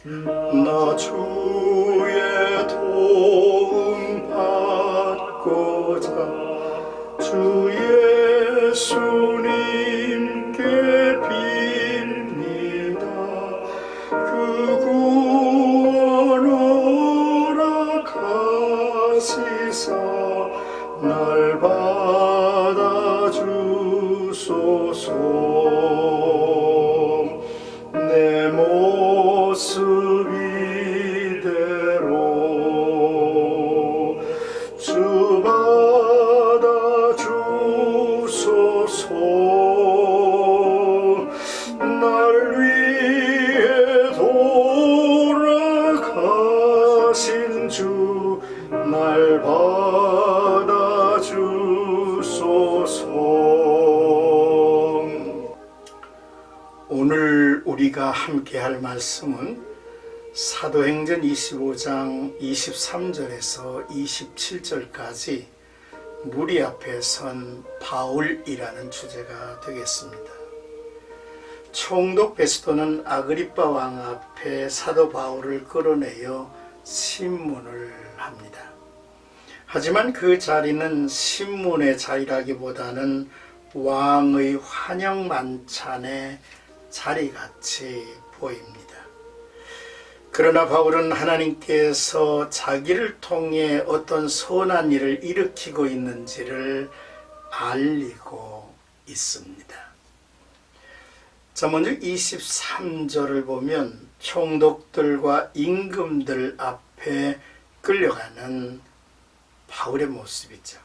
나 주의 도움 받고자 주 예수님께 빕니다. 그 구원 허락하시사 날 받아주소서. 내 모습 이대로 주 받아주소서. 날 위해 돌아가신 주 날 받아주소서. 오늘 우리가 함께 할 말씀은 사도행전 25장 23절에서 27절까지 무리 앞에 선 바울이라는 주제가 되겠습니다. 총독 베스도는 아그리빠 왕 앞에 사도 바울을 끌어내어 신문을 합니다. 하지만 그 자리는 신문의 자리라기보다는 왕의 환영 만찬의 자리같이 보입니다. 그러나 바울은 하나님께서 자기를 통해 어떤 선한 일을 일으키고 있는지를 알리고 있습니다. 자, 먼저 23절을 보면 총독들과 임금들 앞에 끌려가는 바울의 모습이죠.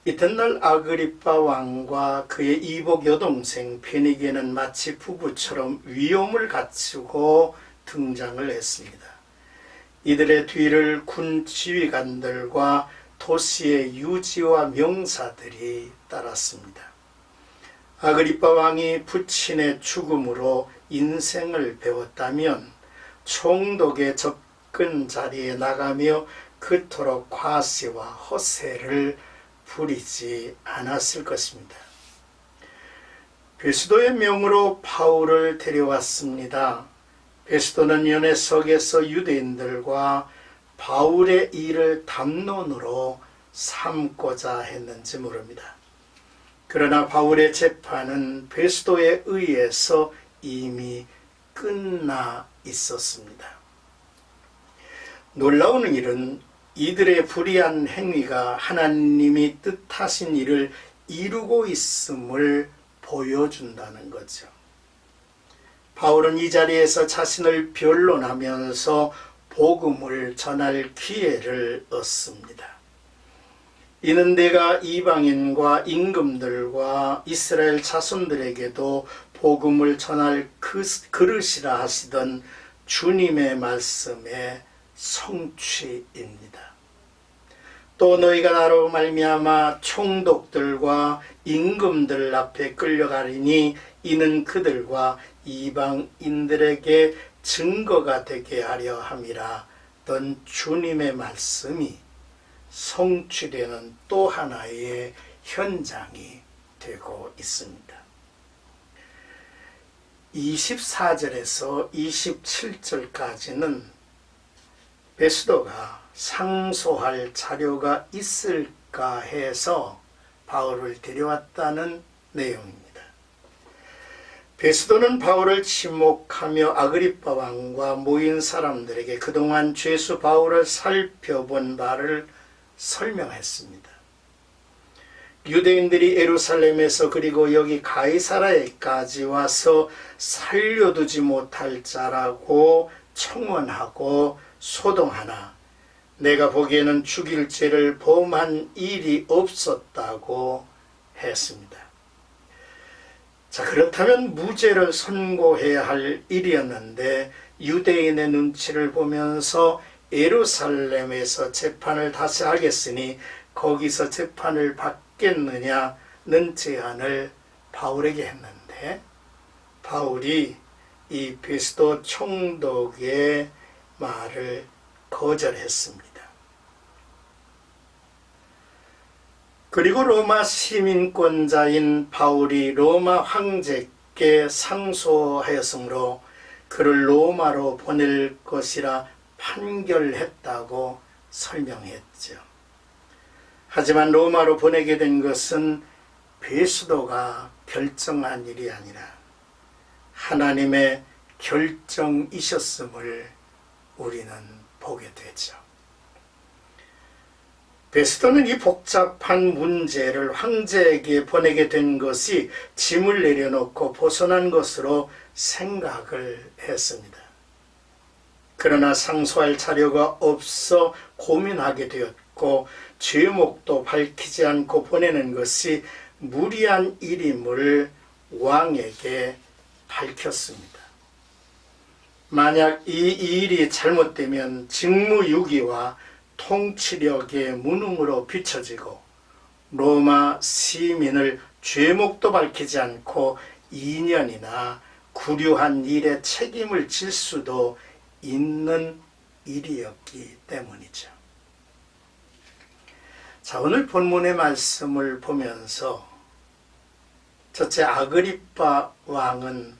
이튿날 아그리빠 왕과 그의 이복 여동생 베니게는 마치 부부처럼 위엄을 갖추고 등장을 했습니다. 이들의 뒤를 군 지휘관들과 도시의 유지와 명사들이 따랐습니다. 아그리빠 왕이 부친의 죽음으로 인생을 배웠다면 총독의 접근 자리에 나가며 그토록 과시와 허세를 부리지 않았을 것입니다. 베스도의 명으로 바울을 데려왔습니다. 베스도는 연회석에서 유대인들과 바울의 일을 담론으로 삼고자 했는지 모릅니다. 그러나 바울의 재판은 베스도에 의해서 이미 끝나 있었습니다. 놀라운 일은 이들의 불의한 행위가 하나님이 뜻하신 일을 이루고 있음을 보여준다는 거죠. 바울은 이 자리에서 자신을 변론하면서 복음을 전할 기회를 얻습니다. 이는 내가 이방인과 임금들과 이스라엘 자손들에게도 복음을 전할 그릇이라 하시던 주님의 말씀의 성취입니다. 또 너희가 나로 말미암아 총독들과 임금들 앞에 끌려가리니 이는 그들과 이방인들에게 증거가 되게 하려 함이라 던 주님의 말씀이 성취되는 또 하나의 현장이 되고 있습니다. 24절에서 27절까지는 베스도가 상소할 자료가 있을까 해서 바울을 데려왔다는 내용입니다. 베스도는 바울을 지목하며 아그리빠 왕과 모인 사람들에게 그동안 죄수 바울을 살펴본 바를 설명했습니다. 유대인들이 예루살렘에서 그리고 여기 가이사라에까지 와서 살려두지 못할 자라고 청원하고 소동하나 내가 보기에는 죽일 죄를 범한 일이 없었다고 했습니다. 자, 그렇다면 무죄를 선고해야 할 일이었는데 유대인의 눈치를 보면서 예루살렘에서 재판을 다시 하겠으니 거기서 재판을 받겠느냐는 제안을 바울에게 했는데 바울이 이 베스도 총독의 말을 거절했습니다. 그리고 로마 시민권자인 바울이 로마 황제께 상소하였으므로 그를 로마로 보낼 것이라 판결했다고 설명했죠. 하지만 로마로 보내게 된 것은 베스도가 결정한 일이 아니라 하나님의 결정이셨음을 우리는 보게 되죠. 베스도는 이 복잡한 문제를 황제에게 보내게 된 것이 짐을 내려놓고 벗어난 것으로 생각을 했습니다. 그러나 상소할 자료가 없어 고민하게 되었고 죄목도 밝히지 않고 보내는 것이 무리한 일임을 왕에게 밝혔습니다. 만약 이 일이 잘못되면 직무유기와 통치력의 무능으로 비춰지고 로마 시민을 죄목도 밝히지 않고 2년이나 구류한 일에 책임을 질 수도 있는 일이었기 때문이죠. 자, 오늘 본문의 말씀을 보면서 첫째, 아그리빠 왕은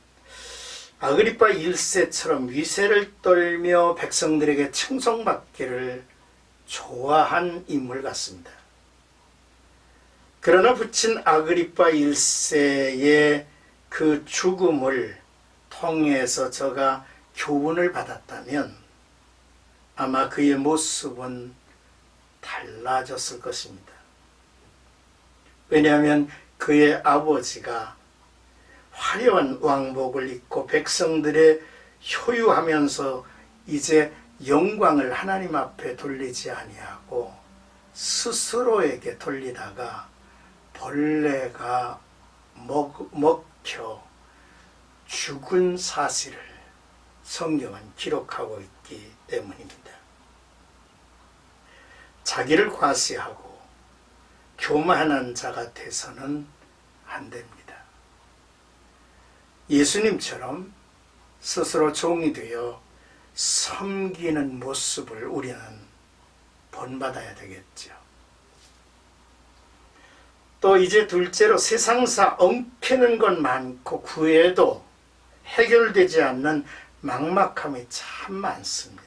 아그리빠 1세처럼 위세를 떨며 백성들에게 칭송받기를 좋아한 인물 같습니다. 그러나 부친 아그리빠 1세의 그 죽음을 통해서 저가 교훈을 받았다면 아마 그의 모습은 달라졌을 것입니다. 왜냐하면 그의 아버지가 화려한 왕복을 입고 백성들의 효유하면서 이제 영광을 하나님 앞에 돌리지 아니하고 스스로에게 돌리다가 벌레가 먹혀 죽은 사실을 성경은 기록하고 있기 때문입니다. 자기를 과시하고 교만한 자가 돼서는 안 됩니다. 예수님처럼 스스로 종이 되어 섬기는 모습을 우리는 본받아야 되겠죠. 또 이제 둘째로 세상사 엉키는 건 많고 구해도 해결되지 않는 막막함이 참 많습니다.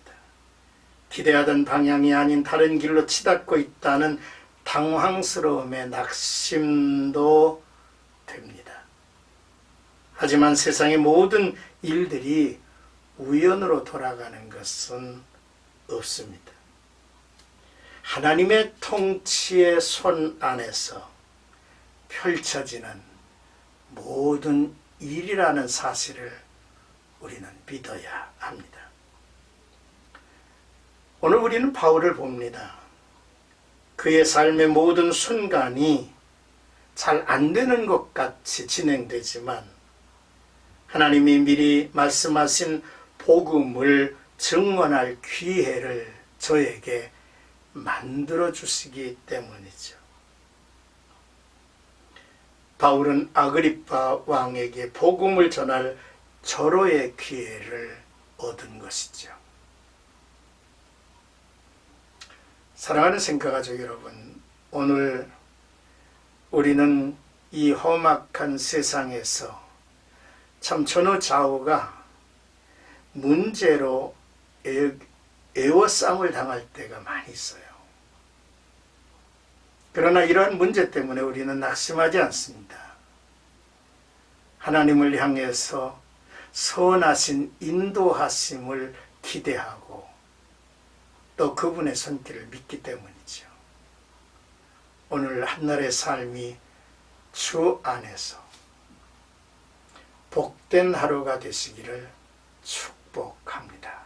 기대하던 방향이 아닌 다른 길로 치닫고 있다는 당황스러움에 낙심도 됩니다. 하지만 세상의 모든 일들이 우연으로 돌아가는 것은 없습니다. 하나님의 통치의 손 안에서 펼쳐지는 모든 일이라는 사실을 우리는 믿어야 합니다. 오늘 우리는 바울을 봅니다. 그의 삶의 모든 순간이 잘 안 되는 것 같이 진행되지만 하나님이 미리 말씀하신 복음을 증언할 기회를 저에게 만들어 주시기 때문이죠. 바울은 아그리빠 왕에게 복음을 전할 절호의 기회를 얻은 것이죠. 사랑하는 생각가족 여러분, 오늘 우리는 이 험악한 세상에서 참 전후좌우가 문제로 애워싸움을 당할 때가 많이 있어요. 그러나 이러한 문제 때문에 우리는 낙심하지 않습니다. 하나님을 향해서 선하신 인도하심을 기대하고 또 그분의 손길을 믿기 때문이죠. 오늘 한날의 삶이 주 안에서 복된 하루가 되시기를 축복합니다.